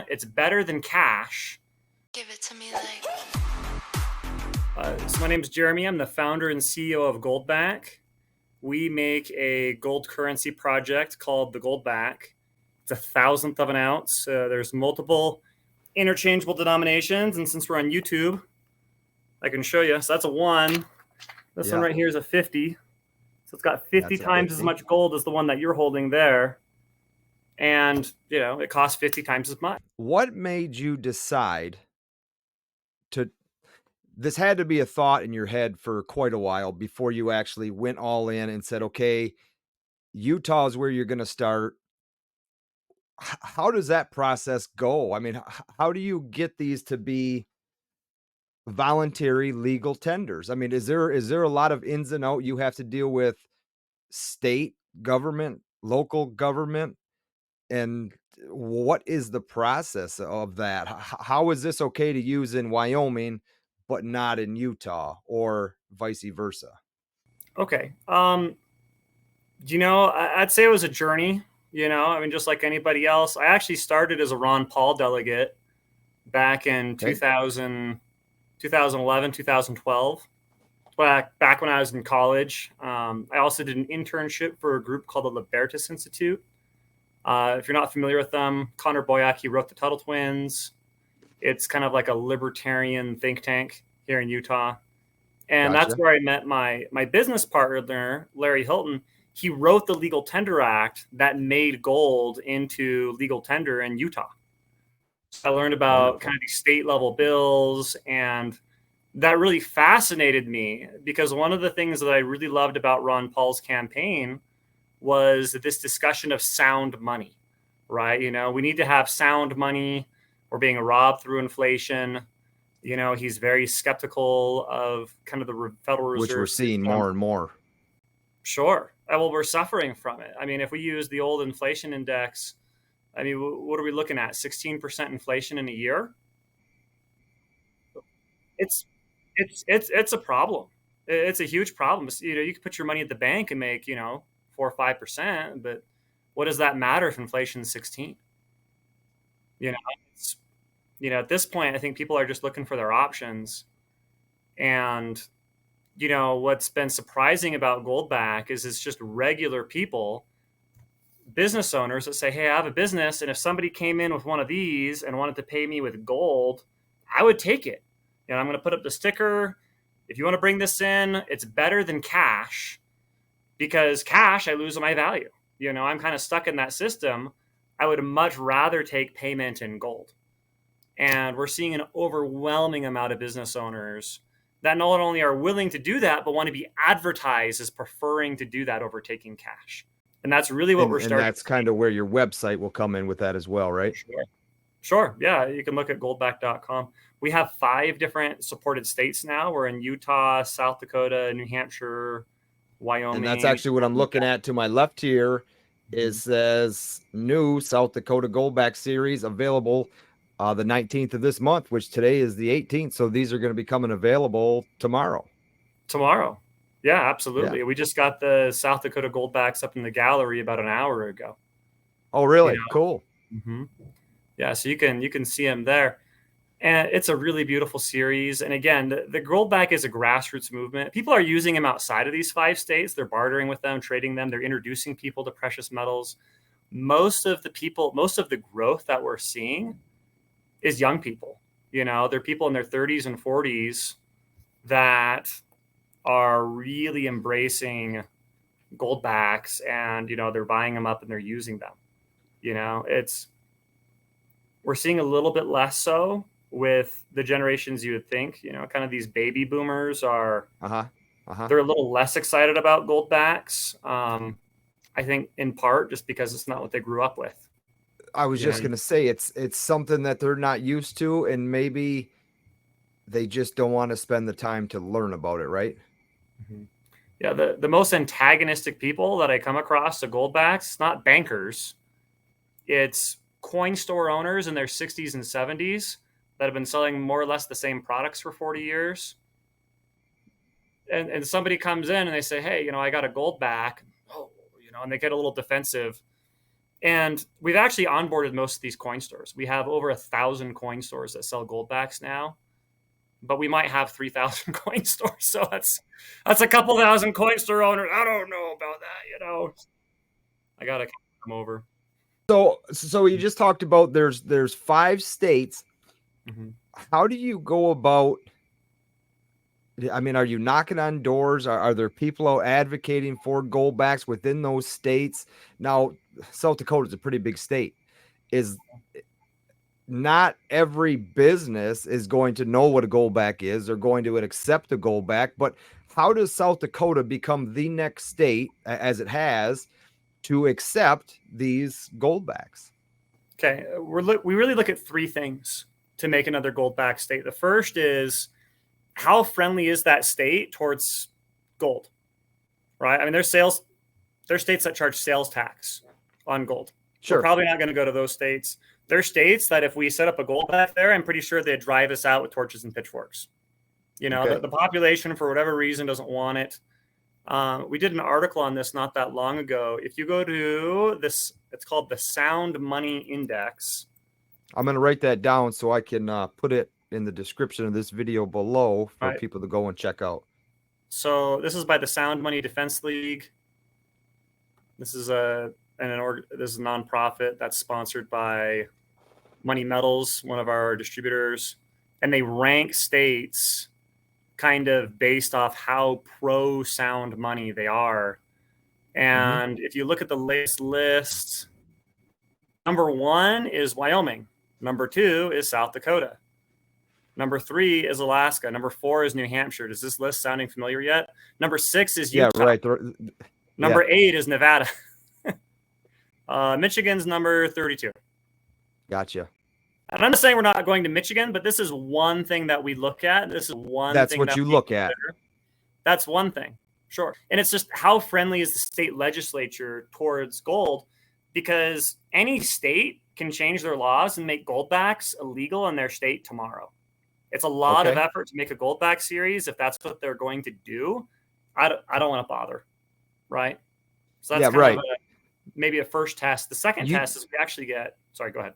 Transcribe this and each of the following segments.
It's better than cash. Give it to me like. So my name is Jeremy. I'm the founder and CEO of GoldBack. We make a gold currency project called the GoldBack. It's a thousandth of an ounce. There's multiple interchangeable denominations, and since we're on YouTube, I can show you. So that's a 1. This one right here is a 50. So it's got 50 times as much gold as the one that you're holding there. And, it costs 50 times as much. What made you decide to, this had to be a thought in your head for quite a while before you actually went all in and said, okay, Utah is where you're going to start. How does that process go? I mean, how do you get these to be voluntary legal tenders? I mean, is there a lot of ins and outs you have to deal with, state government, local government, and what is the process of that? How is this okay to use in Wyoming but not in Utah, or vice versa? Okay. I'd say it was a journey. I mean, just like anybody else. I actually started as a Ron Paul delegate back in 2011, 2012. Back when I was in college. I also did an internship for a group called the Libertas Institute. If you're not familiar with them, Connor Boyack, he wrote the Tuttle Twins. It's kind of like a libertarian think tank here in Utah. And Gotcha. That's where I met my business partner, Larry Hilton. He wrote the Legal Tender Act that made gold into legal tender in Utah. I learned about kind of these state level bills, and that really fascinated me because one of the things that I really loved about Ron Paul's campaign was this discussion of sound money, right? We need to have sound money. We're being robbed through inflation. He's very skeptical of kind of the Federal Reserve, which we're seeing system. more and more. Sure. Well, we're suffering from it. I mean, if we use the old inflation index, I mean, what are we looking at? 16% inflation in a year? It's a problem. It's a huge problem. You can put your money at the bank and make, 4 or 5%, but what does that matter if inflation's 16? At this point, I think people are just looking for their options. And, what's been surprising about Goldback is it's just regular people, business owners that say, hey, I have a business, and if somebody came in with one of these and wanted to pay me with gold, I would take it. I'm going to put up the sticker. If you want to bring this in, it's better than cash, because cash, I lose my value. I'm kind of stuck in that system. I would much rather take payment in gold. And we're seeing an overwhelming amount of business owners that not only are willing to do that, but want to be advertised as preferring to do that over taking cash. And that's really what we're starting. And that's kind of where your website will come in with that as well, right? Sure. Yeah. You can look at goldback.com. We have 5 different supported states now. We're in Utah, South Dakota, New Hampshire, Wyoming. And that's actually what I'm looking at to my left here. It says new South Dakota Goldback series available the 19th of this month, which today is the 18th. So these are going to be coming available tomorrow. Yeah, absolutely. Yeah. We just got the South Dakota Goldbacks up in the gallery about an hour ago. Oh, really? Cool. Mm-hmm. Yeah, so you can see them there. And it's a really beautiful series. And again, the Goldback is a grassroots movement. People are using them outside of these 5 states. They're bartering with them, trading them. They're introducing people to precious metals. Most of the growth that we're seeing is young people. They're people in their 30s and 40s that are really embracing Goldbacks, and they're buying them up and they're using them. We're seeing a little bit less so with the generations you would think. Kind of these baby boomers are they're a little less excited about Goldbacks. I think in part just because it's not what they grew up with. I was just going to say it's something that they're not used to, and maybe they just don't want to spend the time to learn about it, right? Mm-hmm. Yeah, the most antagonistic people that I come across to Goldbacks, not bankers, it's coin store owners in their 60s and 70s that have been selling more or less the same products for 40 years. And somebody comes in and they say, hey, I got a Goldback. Oh, and they get a little defensive. And we've actually onboarded most of these coin stores. We have over 1,000 coin stores that sell GoldBacks now, but we might have 3,000 coin stores. So that's a couple thousand coin store owners. I don't know about that. I gotta come over. So you just talked about there's 5 states. Mm-hmm. How do you go about? I mean, are you knocking on doors? Are there people out advocating for goldbacks within those states? Now, South Dakota is a pretty big state. Is not every business is going to know what a goldback is. They're going to accept a goldback, but how does South Dakota become the next state, as it has, to accept these goldbacks? Okay, we really look at 3 things to make another Goldback state. The first is, how friendly is that state towards gold, right? I mean, there's states that charge sales tax on gold. Sure. We're probably not going to go to those states. There's states that if we set up a Goldback there, I'm pretty sure they'd drive us out with torches and pitchforks. Okay. The population, for whatever reason, doesn't want it. We did an article on this not that long ago. If you go to this, it's called the Sound Money Index. I'm going to write that down so I can put it in the description of this video below for people to go and check out. So this is by the Sound Money Defense League. This is this is a nonprofit that's sponsored by Money Metals, one of our distributors, and they rank states kind of based off how pro sound money they are. And if you look at the latest list, number 1 is Wyoming. Number 2 is South Dakota. Number 3 is Alaska. Number 4 is New Hampshire. Does this list sounding familiar yet? Number 6 is Utah. Yeah, right. Number 8 is Nevada. Michigan's number 32. Gotcha. And I'm not saying we're not going to Michigan, but this is one thing that we look at. This is one That's thing what you look at. That's one thing. Sure. And it's just, how friendly is the state legislature towards gold? Because any state can change their laws and make goldbacks illegal in their state tomorrow. It's a lot of effort to make a goldback series. If that's what they're going to do, I don't want to bother. Right. So that's kind of maybe a first test. The second test is we actually get, sorry, go ahead.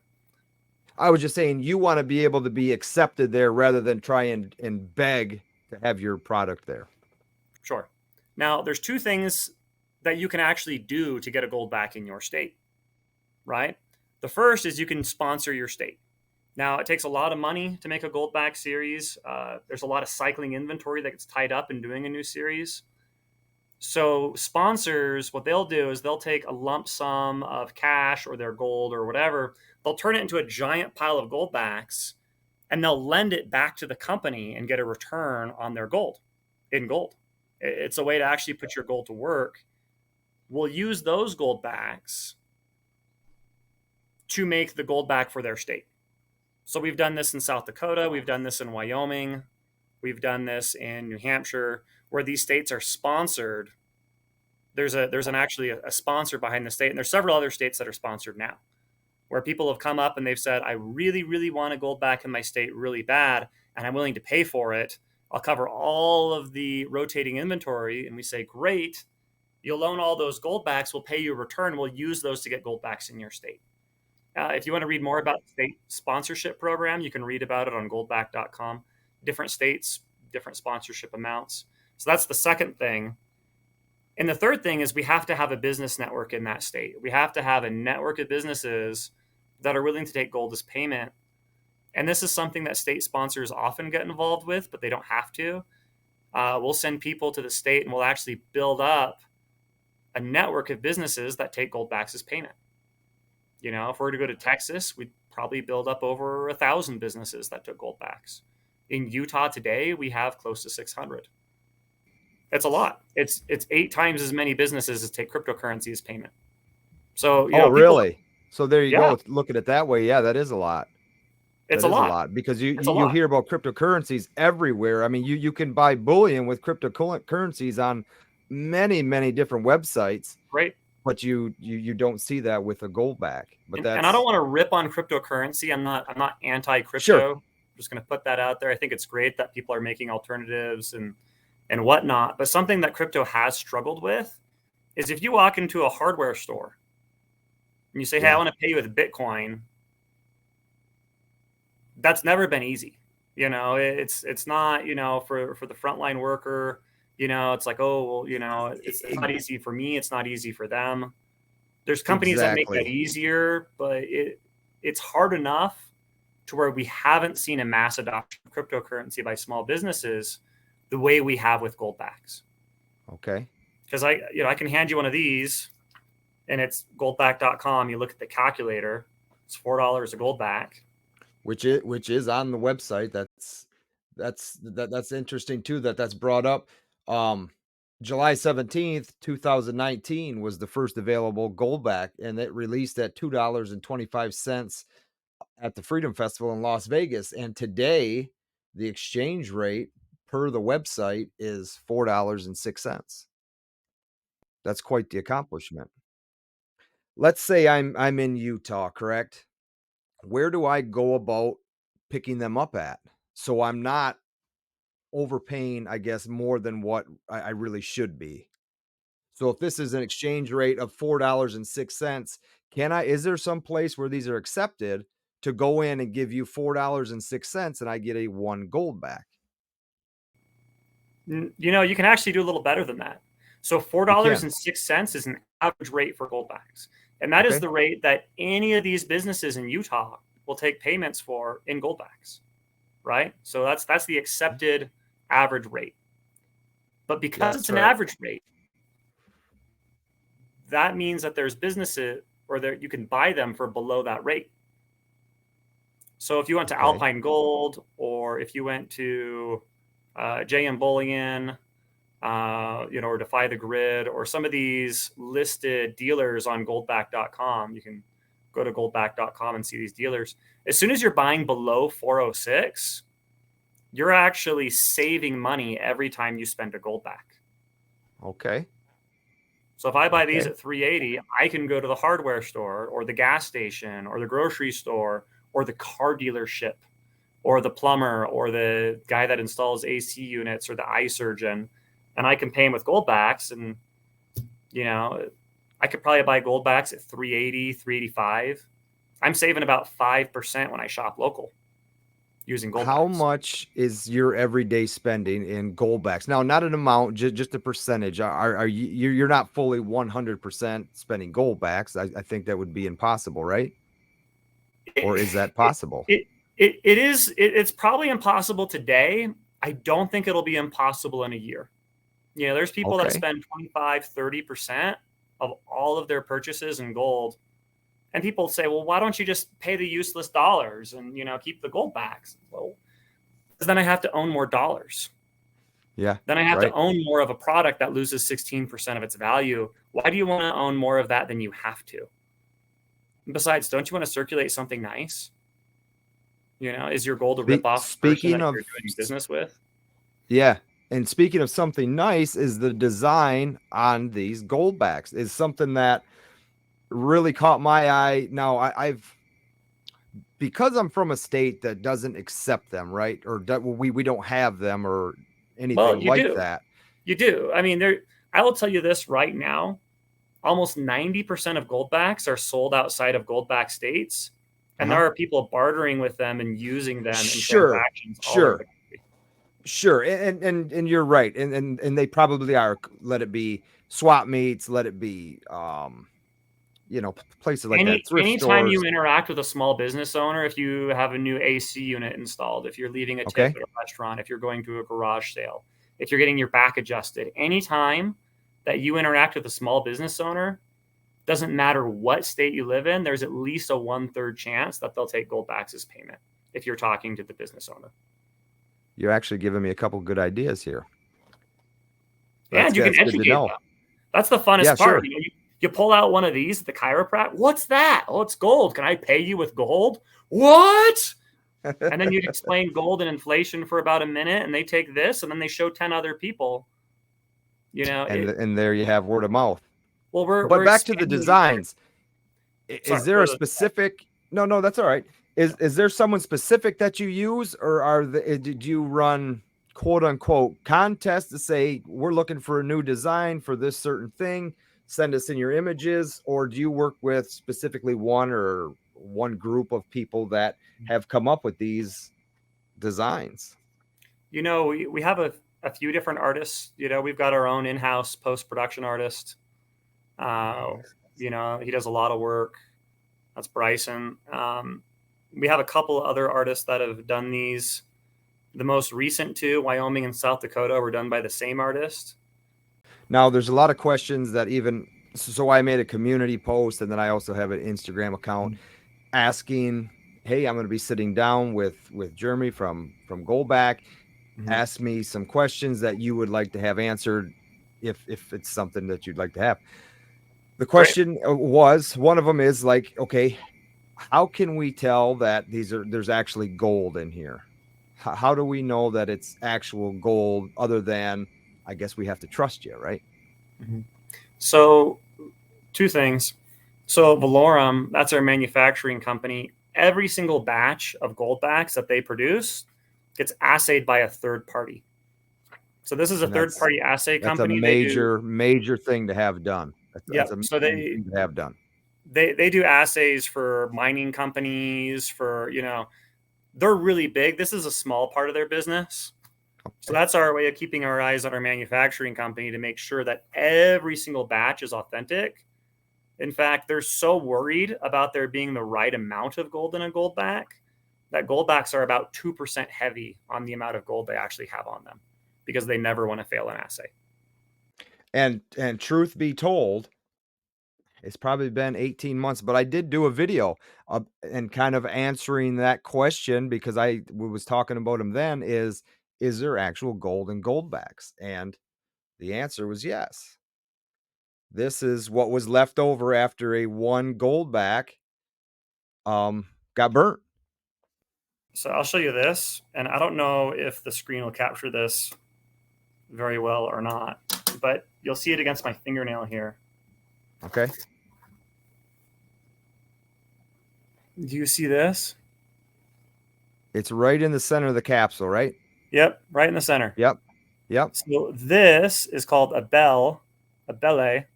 I was just saying, you want to be able to be accepted there rather than try and beg to have your product there. Sure. Now, there's 2 things that you can actually do to get a goldback in your state, right? The first is you can sponsor your state. Now, it takes a lot of money to make a goldback series. There's a lot of cycling inventory that gets tied up in doing a new series. So sponsors, what they'll do is they'll take a lump sum of cash or their gold or whatever. They'll turn it into a giant pile of goldbacks, and they'll lend it back to the company and get a return on their gold in gold. It's a way to actually put your gold to work. We'll use those goldbacks to make the goldback for their state. So we've done this in South Dakota. We've done this in Wyoming. We've done this in New Hampshire, where these states are sponsored. There's actually a sponsor behind the state, and there's several other states that are sponsored now, where people have come up and they've said, I really, really want a goldback in my state really bad, and I'm willing to pay for it. I'll cover all of the rotating inventory. And we say, great, you'll own all those goldbacks. We'll pay you a return. We'll use those to get goldbacks in your state. If you want to read more about the state sponsorship program, you can read about it on goldback.com. Different states, different sponsorship amounts. So that's the second thing. And the third thing is we have to have a business network in that state. We have to have a network of businesses that are willing to take gold as payment. And this is something that state sponsors often get involved with, but they don't have to. We'll send people to the state and we'll actually build up a network of businesses that take goldbacks as payment. If we're to go to Texas, we'd probably build up over 1,000 businesses that took goldbacks. In Utah today, we have close to 600. It's a lot. It's 8 times as many businesses as take cryptocurrency as payment. So, really? So there you go. Look at it that way. Yeah, that is a lot. It's a lot because you hear about cryptocurrencies everywhere. I mean, you can buy bullion with cryptocurrencies on many, many different websites. Right. But you don't see that with a goldback. But and I don't want to rip on cryptocurrency. I'm not anti-crypto. Sure. I'm just going to put that out there. I think it's great that people are making alternatives and whatnot. But something that crypto has struggled with is if you walk into a hardware store and you say, hey, I Yeah. want to pay you with Bitcoin, that's never been easy. It's not, for the frontline worker, it's like, oh, well, it's not easy for me. It's not easy for them. There's companies that make that Exactly. easier, but it's hard enough to where we haven't seen a mass adoption of cryptocurrency by small businesses the way we have with GoldBacks. Okay. Because I can hand you one of these, and it's goldback.com. You look at the calculator, it's $4 a goldback. Which is on the website. That's interesting too, that's brought up. Um, July 17th, 2019 was the first available Goldback, and it released at $2.25 at the Freedom Festival in Las Vegas. And today, the exchange rate per the website is $4.06. That's quite the accomplishment. Let's say I'm in Utah, correct? Where do I go about picking them up at? So I'm not overpaying, I guess, more than what I really should be. So if this is an exchange rate of $4.06, is there some place where these are accepted to go in and give you $4.06 and I get a one gold back? You can actually do a little better than that. So You can. $4.06 is an average rate for goldbacks. And that is Okay. the rate that any of these businesses in Utah will take payments for in goldbacks, right? So that's the accepted average rate. But because it's That's an right. average rate, that means that there's businesses or you can buy them for below that rate. So if you went to Okay. Alpine Gold, or if you went to JM Bullion, or Defy the Grid, or some of these listed dealers on goldback.com, you can go to goldback.com and see these dealers. As soon as you're buying below 406, you're actually saving money every time you spend a goldback. Okay. So if I buy these Okay. at 380, I can go to the hardware store or the gas station or the grocery store or the car dealership or the plumber or the guy that installs AC units or the eye surgeon, and I can pay him with goldbacks. And I could probably buy goldbacks at 380, 385. I'm saving about 5% when I shop local using How goldbacks. much is your everyday spending in goldbacks? Now, not an amount, just a percentage. Are you're not fully 100% spending goldbacks? I think that would be impossible, right? Or is that It, possible? it, it is, it's probably impossible today. I don't think it'll be impossible in a year. There's people that Okay. spend 25, 30% of all of their purchases in gold. And people say, well, why don't you just pay the useless dollars and, keep the gold backs? Well, because then I have to own more dollars. Yeah. Then I have to Right. own more of a product that loses 16% of its value. Why do you want to own more of that than you have to? And besides, don't you want to circulate something nice? Is your goal to rip off the person Speaking that of you're doing business with? Yeah, and speaking of something nice, is the design on these goldbacks is something that really caught my eye. Now, I've because I'm from a state that doesn't accept them, right? Or we don't have them or Well, anything you like do. that. You do. I mean, I will tell you this right now. Almost 90% of goldbacks are sold outside of Goldback States, and there Uh-huh. are people bartering with them and using them in Sure, transactions all over the sure, country. sure, and you're right, and they probably are. Let it be swap meets, let it be, places like that, thrift Anytime you stores. interact with a small business owner, if you have a new AC unit installed, if you're leaving a tip Okay, at a restaurant, if you're going to a garage sale, if you're getting your back adjusted, anytime that you interact with a small business owner, doesn't matter what state you live in, there's at least a 1/3 chance that they'll take goldbacks as payment if you're talking to the business owner. you're actually giving me a couple good ideas here. And you can That's good to educate know. them. That's the Yeah, funnest part. sure. You pull out one of these at the chiropractor. What's that? Oh, it's gold. Can I pay you with gold? What? And then you'd explain gold and inflation for about a minute, and they take this, and then they show 10 other people. and It. and there you have word of mouth. Well, we're But we're back to the expanding. designs. Is Sorry, there go a to specific No, no, that's all right. Is there someone specific that you use, or did you run quote unquote contests to say we're looking for a new design for this certain thing? send us in your images, or do you work with specifically one group of people that have come up with these designs? You know, we have a few different artists. You know, we've got our own in-house post-production artist. Uh, Nice. you know, he does a lot of work. That's Bryson. We have a couple other artists that have done these. The most recent two, Wyoming and South Dakota, were done by the same artist. Now, there's a lot of questions that even so I made a community post, and then I also have an Instagram account asking, "Hey, I'm going to be sitting down with Jeremy from GoldBack. Mm-hmm. Ask me some questions that you would like to have answered, if it's something that you'd like to have." The Great. question was, one of them is like, okay, how can we tell that there's actually gold in here? How do we know that it's actual gold, other than, I guess we have to trust you, right? Mm-hmm. So, two things. So, Valorum, that's our manufacturing company. Every single batch of GoldBacks that they produce gets assayed by a third party. So, this is a And third party assay that's a company. They do, major thing to have done. That's yep. a So major thing to have done. they do assays for mining companies, for, you know, they're really big. This is a small part of their business. So Okay. that's our way of keeping our eyes on our manufacturing company to make sure that every single batch is authentic. In fact, they're so worried about there being the right amount of gold in a GoldBack that GoldBacks are about 2% heavy on the amount of gold they actually have on them, because they never want to fail an assay. And truth be told, it's probably been 18 months, but I did do a video and kind of answering that question, because I was talking about them then, is there actual gold in GoldBacks? And the answer was yes. This is what was left over after a one GoldBack got burnt. So I'll show you this, and I don't know if the screen will capture this very well or not, but you'll see it against my fingernail here. Okay. Do you see this? It's right in the center of the capsule, right? Yep, right in the center. Yep. Yep. So this is called a belle, Bele,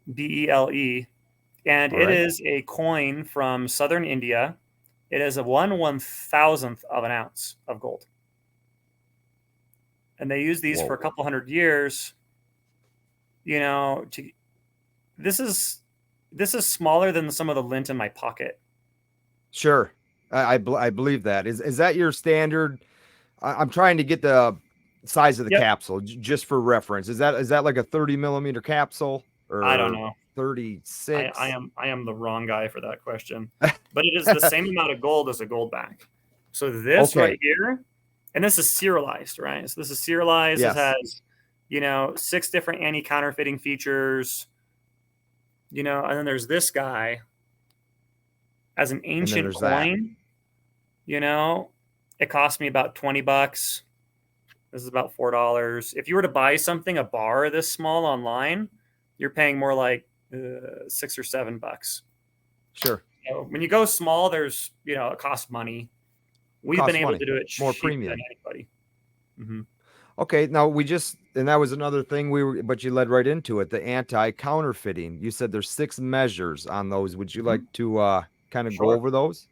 and All it right. is a coin from southern India. It is a 1/1000th of an ounce of gold, and they use these for a Whoa. couple hundred years. You know, this is smaller than some of the lint in my pocket. Sure. I believe that. Is that your standard? I'm trying to get the size of the Yep. capsule just for reference. Is that like a 30 millimeter capsule I don't or know. I 36? am the wrong guy for that question, but it is the same amount of gold as a GoldBack. So this Okay. right here, and this is serialized, right? So this is serialized. It Yes. has, you know, 6 different anti-counterfeiting features, you know, and then there's this guy as an And then ancient there's that. coin. You know, it cost me about $20. This is about $4. If you were to buy something, a bar this small online, you're paying more like $6 or $7. Sure. So when you go small, there's, you know, it costs money. We've been Costs able money. to do it More cheaper than premium. anybody. Mm-hmm. Okay. Now and that was another thing but you led right into it, the anti-counterfeiting. You said there's 6 measures on those. Would you like Mm-hmm. to kind of go Sure. over those?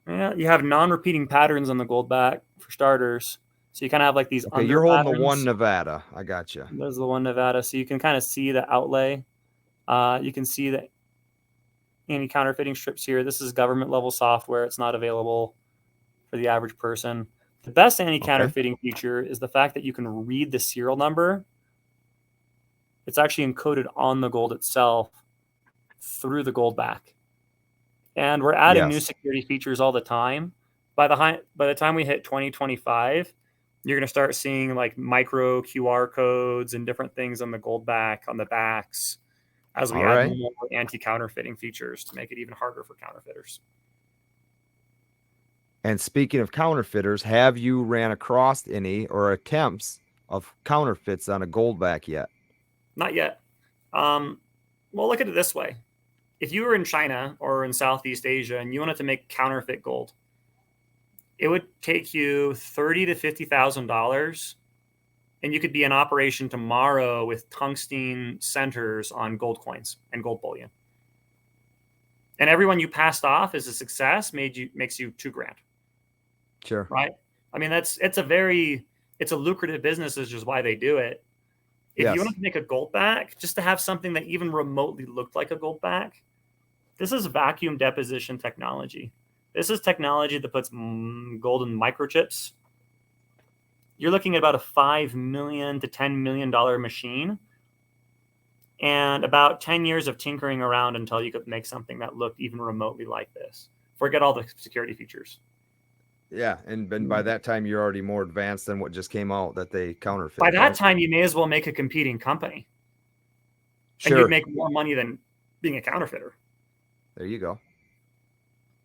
Yeah, you have non-repeating patterns on the GoldBack for starters. So you kind of have like these Okay, under you're holding the one patterns. Nevada. I got you. There's the one Nevada. So you can kind of see the outlay. You can see the anti-counterfeiting strips here. This is government level software. It's not available for the average person. The best Okay. anti-counterfeiting feature is the fact that you can read the serial number. It's actually encoded on the gold itself through the GoldBack. And we're adding new Yes. security features all the time. By the time we hit 2025, you're going to start seeing like micro QR codes and different things on the GoldBack, on the backs, as we All add right. more anti-counterfeiting features to make it even harder for counterfeiters. And speaking of counterfeiters, have you ran across any or attempts of counterfeits on a GoldBack yet? Not yet. Well, look at it this way. If you were in China or in Southeast Asia and you wanted to make counterfeit gold, it would take you $30,000 to $50,000 and you could be in operation tomorrow with tungsten centers on gold coins and gold bullion. And everyone you passed off as a success makes you $2,000. Sure. Right? I mean, it's a lucrative business, is just why they do it. If you Yes. want to make a Goldback, just to have something that even remotely looked like a Goldback, this is vacuum deposition technology. This is technology that puts golden microchips. You're looking at about a $5 million to $10 million machine, and about 10 years of tinkering around until you could make something that looked even remotely like this. Forget all the security features. Yeah, and by that time you're already more advanced than what just came out that they By counterfeited, that right? time, you may as well make a competing company, and you'd Sure. make more money than being a counterfeiter. There you go.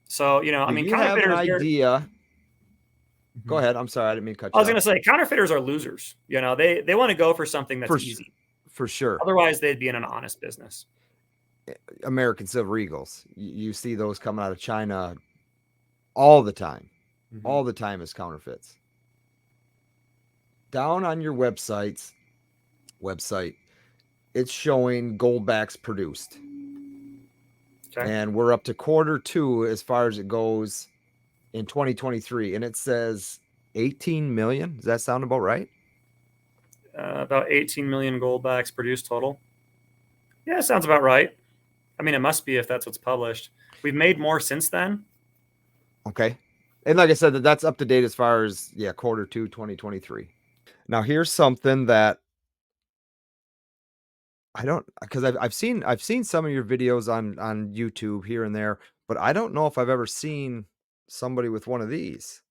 So, I Do mean, you have an counterfeiters, they're. idea? Go Mhm. ahead. I'm sorry, I didn't mean to cut I you was going off. to say, counterfeiters are losers. They want to go for something that's For easy. for sure. Otherwise, they'd be in an honest business. American Silver Eagles. You see those coming out of China all the time. Mm-hmm. All the time as counterfeits. Down on your website, it's showing Goldbacks produced. Okay. And we're up to Q2 as far as it goes in 2023. And it says 18 million. Does that sound about right? About 18 million Goldbacks produced total. Yeah, sounds about right. I mean, it must be if that's what's published. We've made more since then. Okay. And like I said, that's up to date as far as, yeah, Q2 2023. Now, here's something that I don't, because I've seen some of your videos on YouTube here and there, but I don't know if I've ever seen somebody with one of these.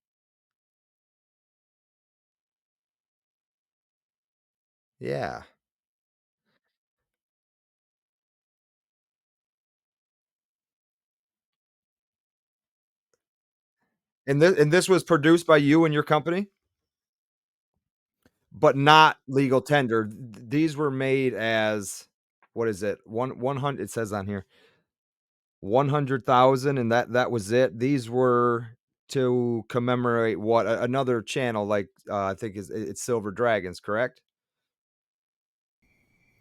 Yeah. And this was produced by you and your company, but not legal tender. These were made as, what is it? 100, it says on here 100,000, and that was it. These were to commemorate what, another channel, like, I think it's Silver Dragons, correct?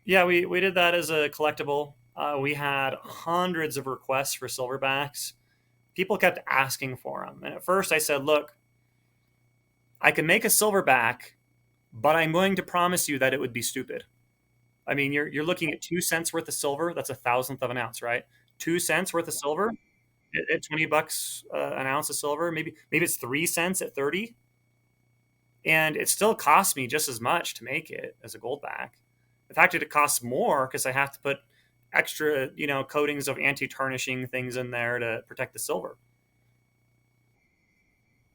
Yeah, we did that as a collectible. We had hundreds of requests for silverbacks. People kept asking for them. And at first I said, look, I can make a silverback, but I'm going to promise you that it would be stupid. I mean, you're looking at 2 cents worth of silver. That's a thousandth of an ounce, right? 2 cents worth of silver at $20 an ounce of silver. Maybe it's 3 cents at 30, and it still costs me just as much to make it as a goldback. In fact, it costs more because I have to put extra, coatings of anti-tarnishing things in there to protect the silver.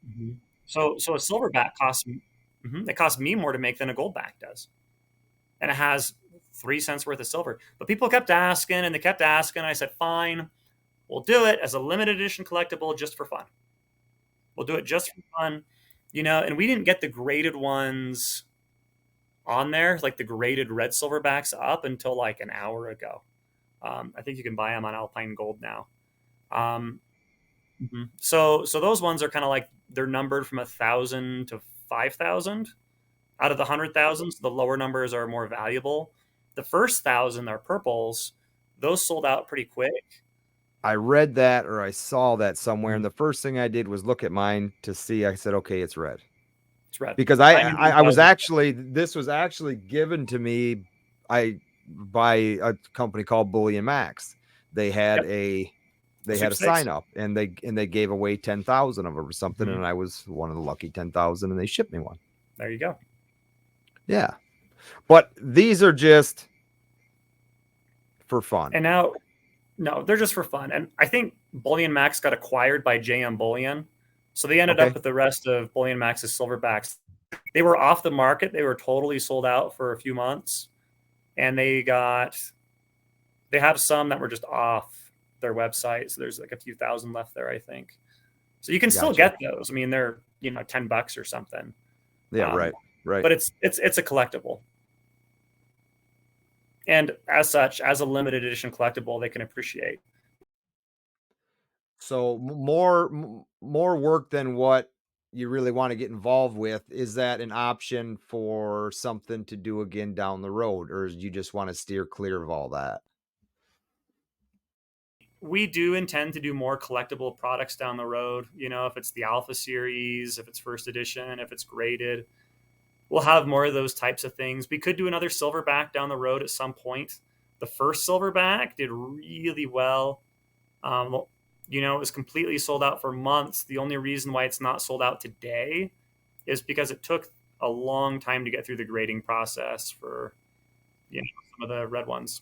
Mm-hmm. So a silverback costs it costs me more to make than a goldback does, and it has 3 cents worth of silver. But people kept asking, and they kept asking. I said, fine, we'll do it as a limited edition collectible just for fun. We'll do it just for fun, And we didn't get the graded ones on there, like the graded red silverbacks, up until like an hour ago. I think you can buy them on Alpine Gold now. Um, so those ones are kind of like they're numbered from 1,000 to 5,000 out of the 100,000. So the lower numbers are more valuable. The first 1,000 are purples. Those sold out pretty quick. I read that or I saw that somewhere, and Mhm. the first thing I did was look at mine to see. I said, okay, it's red. It's red. Because I Diamond I, I was does it. actually this was actually given to me I by a company called Bully and Max. They had Yep. a they had a Sweepstakes. sign up, and they gave away 10,000 of them or something, Mhm. and I was one of the lucky 10,000, and they shipped me one. There you go. Yeah. But these are just for fun. And now, no, they're just for fun. And I think Bullion Max got acquired by JM Bullion. So they ended up Okay. with the rest of Bullion Max's silverbacks. They were off the market. They were totally sold out for a few months. And they have some that were just off their website. So there's like a few thousand left there, I think. So you can still Gotcha. get those. I mean, they're, $10 or something. Yeah, Um, right. Right. but it's a collectible. And as such, as a limited edition collectible, they can appreciate. So more work than what you really want to get involved with, is that an option for something to do again down the road, or you just want to steer clear of all that? We do intend to do more collectible products down the road. You know, if it's the Alpha Series, if it's first edition, if it's graded, we'll have more of those types of things. We could do another Silverback down the road at some point. The first Silverback did really well. You know, it was completely sold out for months. The only reason why it's not sold out today is because it took a long time to get through the grading process for, you know, some of the red ones.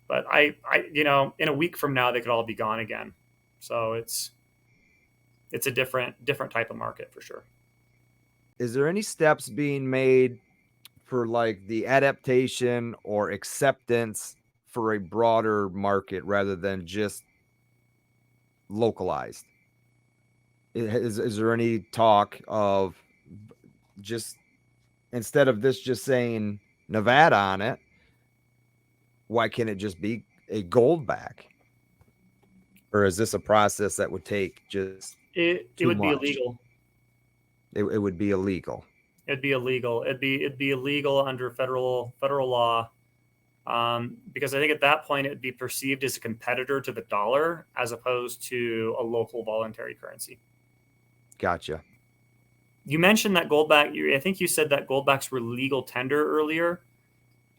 But you know, in a week from now, they could all be gone again. So it's a different type of market for sure. Is there any steps being made for like the adaptation or acceptance for a broader market rather than just localized? Is there any talk of just, instead of this just saying Nevada on it, why can't it just be a Goldback? Or is this a process that would take just It too would be much? illegal. It would be illegal. It'd be illegal. It'd be illegal under federal law, because I think at that point it'd be perceived as a competitor to the dollar as opposed to a local voluntary currency. Gotcha. You mentioned that Goldback. I think you said that Goldbacks were legal tender earlier.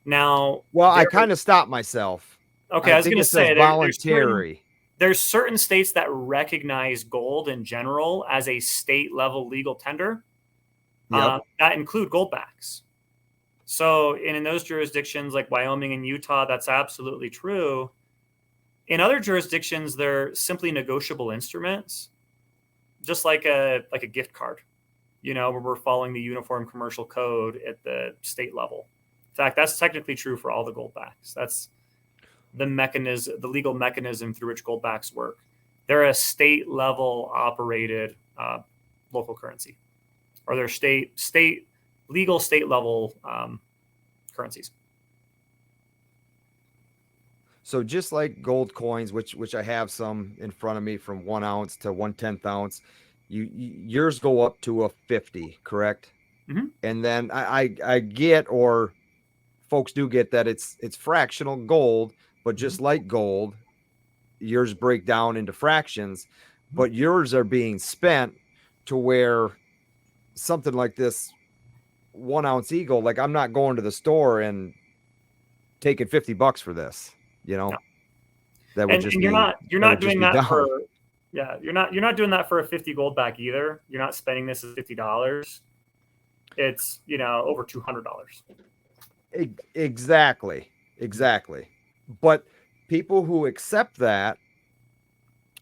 Now, well, I kind of stopped myself. Okay, I was going to say voluntary. There's certain states that recognize gold in general as a state level legal tender. Yep. That include Goldbacks. So, in those jurisdictions like Wyoming and Utah, that's absolutely true. In other jurisdictions, they're simply negotiable instruments, just like a gift card, you know, where we're following the Uniform Commercial Code at the state level. In fact, that's technically true for all the Goldbacks. That's the legal mechanism through which Goldbacks work. They're a state level operated local currency, or they're legal state level currencies. So just like gold coins, which I have some in front of me from 1 ounce to 1/10 ounce, yours go up to a 50, correct? Mm-hmm. And then I get, or folks do get, that it's fractional gold, but just like gold, yours break down into fractions, but yours are being spent to where something like this 1 ounce eagle, like I'm not going to the store and taking $50 for this, you know. No. That would just you're be, not doing that for, yeah, you're not doing that for a 50 Goldback either. You're not spending this as $50. It's, you know, over $200. Exactly. But people who accept that,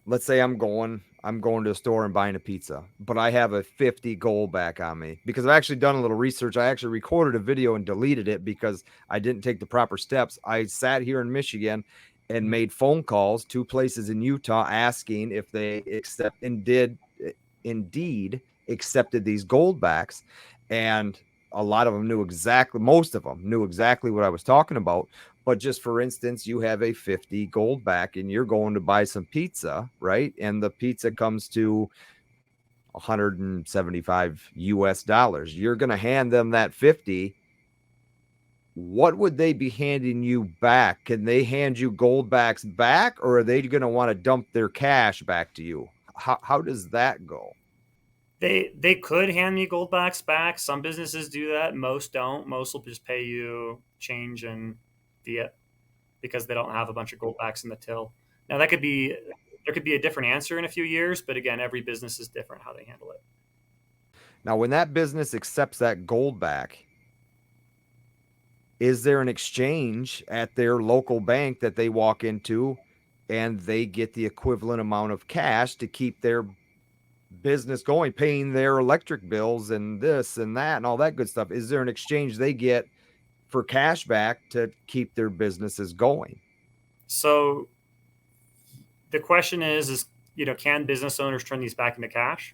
let's say I'm going to a store and buying a pizza, but I have a 50 Goldback on me because I've actually done a little research. I actually recorded a video and deleted it because I didn't take the proper steps. I sat here in Michigan and made phone calls to places in Utah asking if they accept and did indeed accepted these Goldbacks. And a lot of them most of them knew exactly what I was talking about. But just for instance, you have a 50 Goldback and you're going to buy some pizza, right? And the pizza comes to 175 US dollars. You're going to hand them that 50. What would they be handing you back? Can they hand you Goldbacks back, or are they going to want to dump their cash back to you? How does that go? They could hand me Goldbacks back. Some businesses do that. Most don't. Most will just pay you change and fiat because they don't have a bunch of Goldbacks in the till. Now there could be a different answer in a few years, but again, every business is different how they handle it. Now, when that business accepts that Goldback, is there an exchange at their local bank that they walk into and they get the equivalent amount of cash to keep their business going, paying their electric bills and this and that and all that good stuff? Is there an exchange they get for cash back to keep their businesses going? So the question is, you know, can business owners turn these back into cash?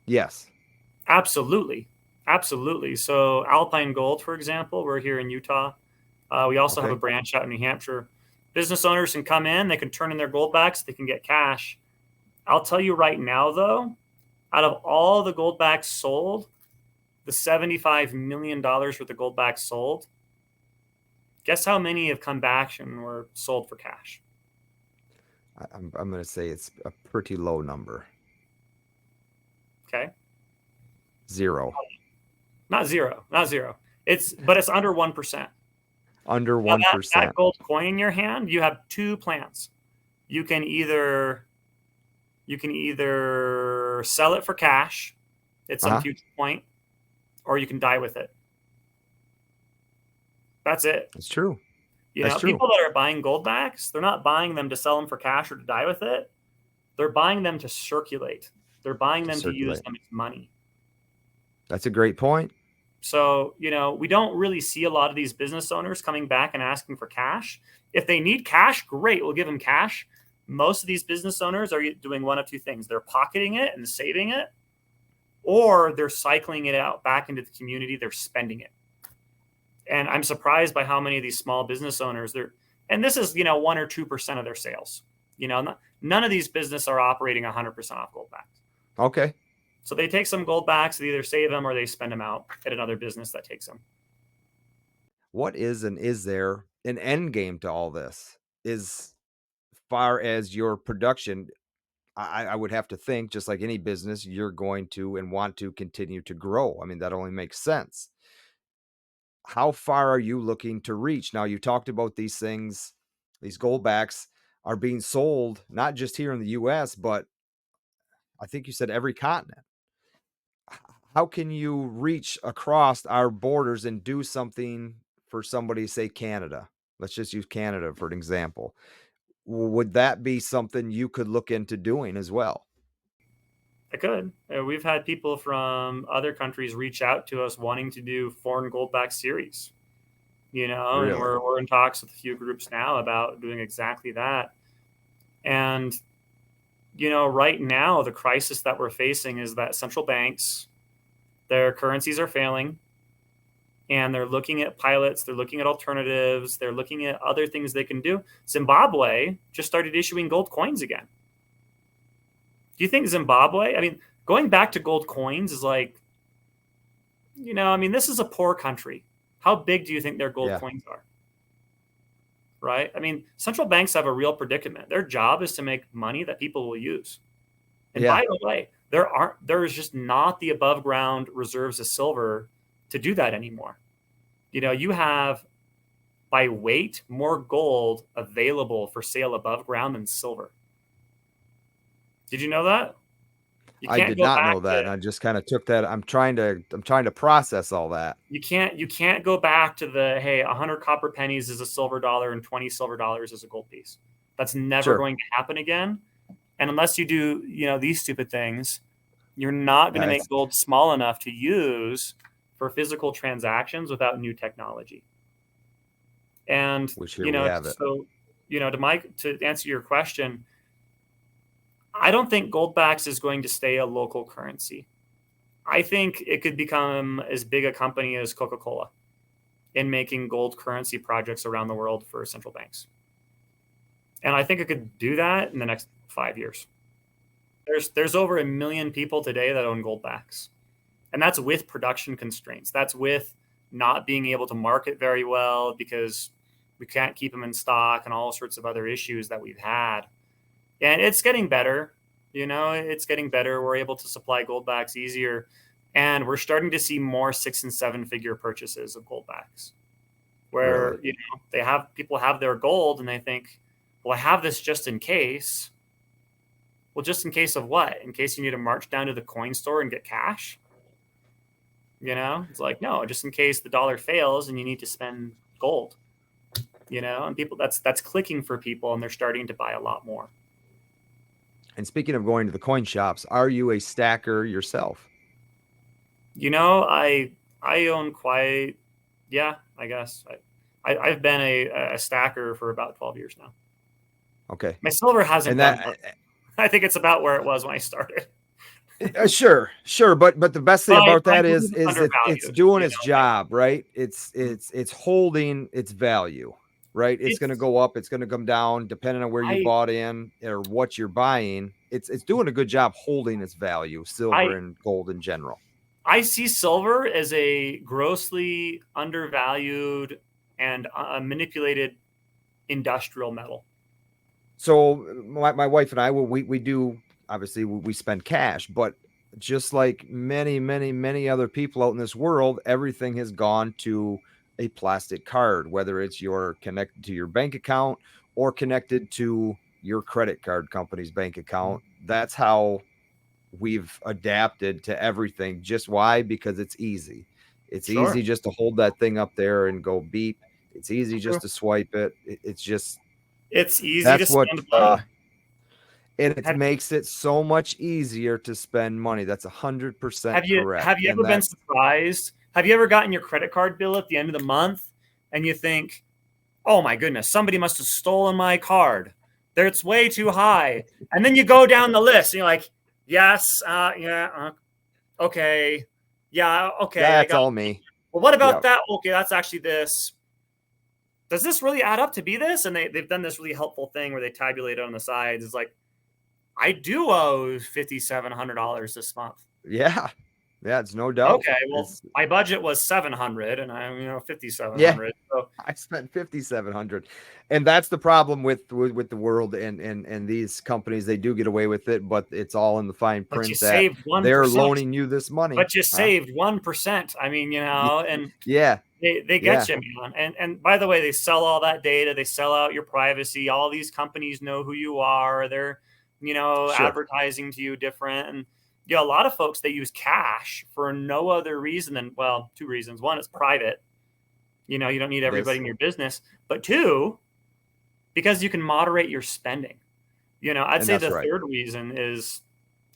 Yes. Absolutely. So Alpine Gold, for example, we're here in Utah. We also have a branch out in New Hampshire. Business owners can come in, they can turn in their Goldbacks, they can get cash. I'll tell you right now, though, Out of all the Goldbacks sold, the $75 million worth of Goldbacks sold, guess how many have come back and were sold for cash? I'm going to say it's a pretty low number. Okay. 0. Not zero, not zero. But it's under 1%. Under Now that 1%. gold coin in your hand, you have two plans. You can either sell it for cash at some Uh-huh. future point, or you can die with it. That's it. It's true. You That's know, true. people that are buying Goldbacks, they're not buying them to sell them for cash or to die with it. They're buying them to circulate. They're buying To them to use circulate. them as money. That's a great point. So, you know, we don't really see a lot of these business owners coming back and asking for cash. If they need cash, great, we'll give them cash. Most of these business owners are doing one of two things. They're pocketing it and saving it, or they're cycling it out back into the community. They're spending it. And I'm surprised by how many of these small business owners and this is, 1 or 2% of their sales. None of these businesses are operating 100% off Goldbacks. Okay. So they take some Goldbacks, they either save them or they spend them out at another business that takes them. What is and is there an end game to all this? As far as your production, I would have to think, just like any business, you're going to and want to continue to grow. I mean, that only makes sense. How far are you looking to reach? Now, you talked about these things, these Goldbacks are being sold not just here in the US, but I think you said every continent. How can you reach across our borders and do something for somebody, say Canada? Let's just use Canada for an example. Would that be something you could look into doing as well? I could. We've had people from other countries reach out to us wanting to do foreign Goldback series, and Really? we're in talks with a few groups now about doing exactly that. And, right now, the crisis that we're facing is that central banks, their currencies are failing, and they're looking at pilots, they're looking at alternatives, they're looking at other things they can do. Zimbabwe just started issuing gold coins again. Do you think Zimbabwe, going back to gold coins is like, this is a poor country. How big do you think their gold Yeah. coins are? Right? Central banks have a real predicament. Their job is to make money that people will use. And Yeah. by the way, there is just not the above ground reserves of silver to do that anymore. You have by weight more gold available for sale above ground than silver. Did you know that? You I can't did go not back know that. to And I just kind of took that. I'm trying to process all that. you can't go back to the, hey, 100 copper pennies is a silver dollar and 20 silver dollars is a gold piece. That's never Sure. going to happen again. And unless you do, these stupid things, you're not going to make That's gold small enough to use for physical transactions without new technology. And, which here we have it. so, to answer your question, I don't think Goldbacks is going to stay a local currency. I think it could become as big a company as Coca-Cola in making gold currency projects around the world for central banks. And I think it could do that in the next 5 years. There's over 1 million people today that own Goldbacks. And that's with production constraints. That's with not being able to market very well because we can't keep them in stock and all sorts of other issues that we've had. And it's getting better. It's getting better. We're able to supply Goldbacks easier. And we're starting to see more 6 and 7 figure purchases of Goldbacks where, Really? people have their gold and they think, well, I have this just in case. Well, just in case of what? In case you need to march down to the coin store and get cash? It's like, no, just in case the dollar fails and you need to spend gold. And people, that's clicking for people and they're starting to buy a lot more. And speaking of going to the coin shops, are you a stacker yourself? I own quite, yeah, I guess. I've been a stacker for about 12 years now. Okay. My silver hasn't And done that much. I think it's about where it was when I started. sure, but the best thing But about my that gold is is that it's undervalued. doing its job, right? It's holding its value, right? It's going to It's go up, it's going to come down depending on where you I bought in or what you're buying. it's doing a good job holding its value, silver I and gold in general. I see silver as a grossly undervalued and manipulated industrial metal. So my wife and I, we do, obviously we spend cash, but just like many other people out in this world, everything has gone to a plastic card, whether it's your connected to your bank account or connected to your credit card company's bank account. That's how we've adapted to everything. Just why? Because it's easy. It's Sure. easy just to hold that thing up there and go beep. It's easy just to swipe it. It's just, It's easy to that's what spend money. and it Have makes it so much easier to spend money. That's 100% correct. have you And ever been that's, surprised? Have you ever gotten your credit card bill at the end of the month and you think, "Oh my goodness, somebody must have stolen my card. It's way too high." And then you go down the list and you're like, "Yes, yeah, okay, yeah, okay, I that's got." all me. Well, what Yeah. about that? Okay, that's actually this. Does this really add up to be this? And they've done this really helpful thing where they tabulate it on the sides. It's like, I do owe $5,700 this month. Yeah. Yeah, it's no doubt. Okay, well, It's my budget was 700 and I'm, 5700. yeah, So I spent 5,700. And that's the problem with the world and these companies. They do get away with it, but it's all in the fine but you print that saved they're 1%. loaning you this money. But you Huh? saved 1%. I mean, and Yeah. they Yeah. get you, man. And by the way, they sell all that data. They sell out your privacy. All these companies know who you are. They're, Sure. advertising to you different. And a lot of folks, they use cash for no other reason than, well, two reasons. One, it's private. You don't need It everybody is. in your business. But two, because you can moderate your spending. I'd And say that's the right. third reason is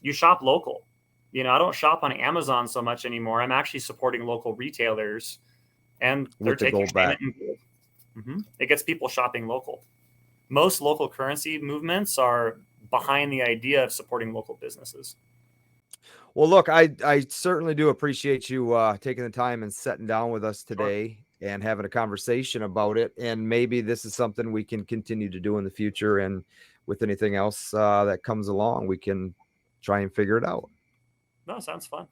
you shop local. I don't shop on Amazon so much anymore. I'm actually supporting local retailers, and they're With the taking gold payment back. in gold. It gets people shopping local. Most local currency movements are behind the idea of supporting local businesses. Well, look, I certainly do appreciate you taking the time and sitting down with us Sure. today and having a conversation about it. And maybe this is something we can continue to do in the future. And with anything else that comes along, we can try and figure it out. No, sounds fun.